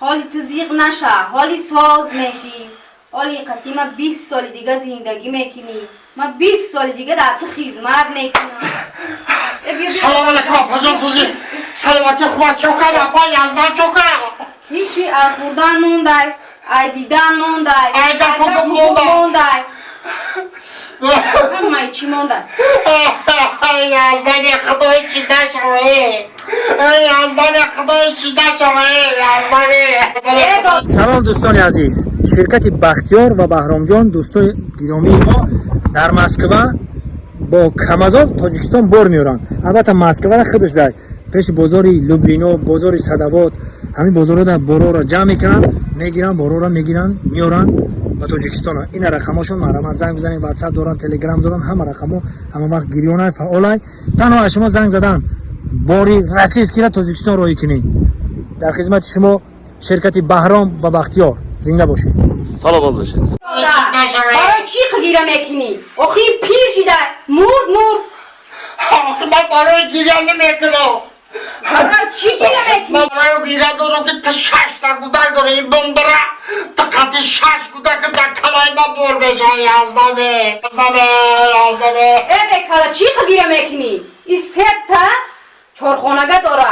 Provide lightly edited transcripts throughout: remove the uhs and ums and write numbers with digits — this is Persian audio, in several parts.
حالی تو زیغ نشه، حالی ساز میشی. حالی قطعی من 20 سال دیگه زندگی میکنی، من 20 سال دیگه در تو خدمت میکنم. سلام علیکم اپا جان سوزی. سلامتی خوبه چوکر اپا یزدان چوکر. هیچی ای خوردن مونده، ای دیدن مونده، ای دفعه مونده. همه چی مونده. یزدان خدای چی دشوه. یزدان خدای چی دشوه. یزدان. سلام دوستان عزیز، شرکت بختیار و بهرام جان دوستان گرامی ما در مسکو با کمازاب تاجیکستان بار میارن. البته مسکو را خودش داره پیش بازاری لوبلینا، بازاری صدوات، همین بازارها در بارا را جمع میکنن، میگیرن بارا را میگیرن میارن و تاجیکستان. این رقماشون مرامت زنگ بزنید، واتساپ دارن، تلگرام دارن، همه رقمو همه وقت گریونه فعالای. تنها شما زنگ زدن باری رسیز که تاجیکستان رو کنید. در خدمت شما شرکت بهرام و بختیار. زنده باشید. سلام باشید. برای چی گیره میکنی؟ آخه پیر شده، مرد. آخه من برای گیره نمیکنم. برای چی گیره میکنی؟ من برای گیره دارم که تا 6 تا گودک داره این بندره تا قطع 6 گودک در کلای ما بور بشه. یزدانه ای بکالا چی گیره میکنی؟ این 3 تا چهارخانگه داره.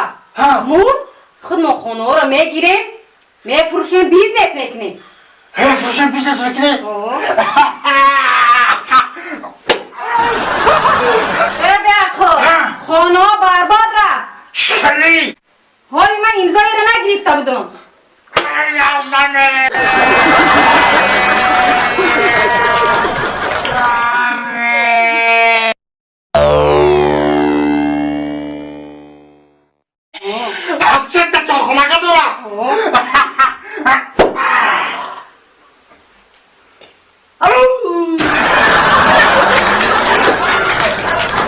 مرد خود ما خانه ها رو میگیریم میفروشیم، بیزنس میکنیم. فروشم بیزنس میکنیم؟ ای بکالا خانه ها برباد رفت. چلی؟ حالی من امضایی رو نگرفته بودم. یزدانه سه تا چهارخانگه دارم.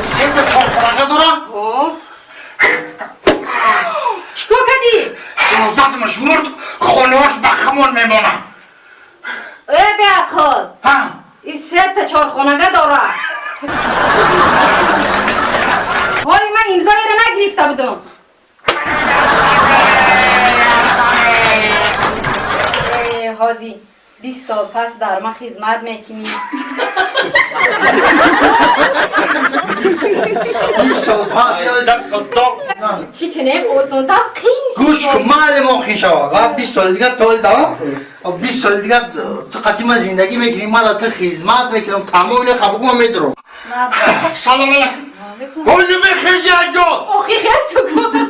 سه تا چهارخانگه دارم. چیکار کردی؟ زدمش مرد، خانهاش به خمون میمونه. ای بکالا این 3 تا چهارخانگه داره. حالی من امضایی رو نگرفته بودم. حاجی 20 سال پس در ما خدمت میکنی. 20 سال پس چی کنیم؟ اوسونتا خیش گوش کن مال ما خیش آقا 20 سال دیگه تولد ها 20 سال دیگه تو قطعی ما زندگی میکنیم، ما تو خدمت میکنم، تمام اینه قبول ما میدرم. سلام علیکم. بولو بخیجی اجاد آخی خستو کن.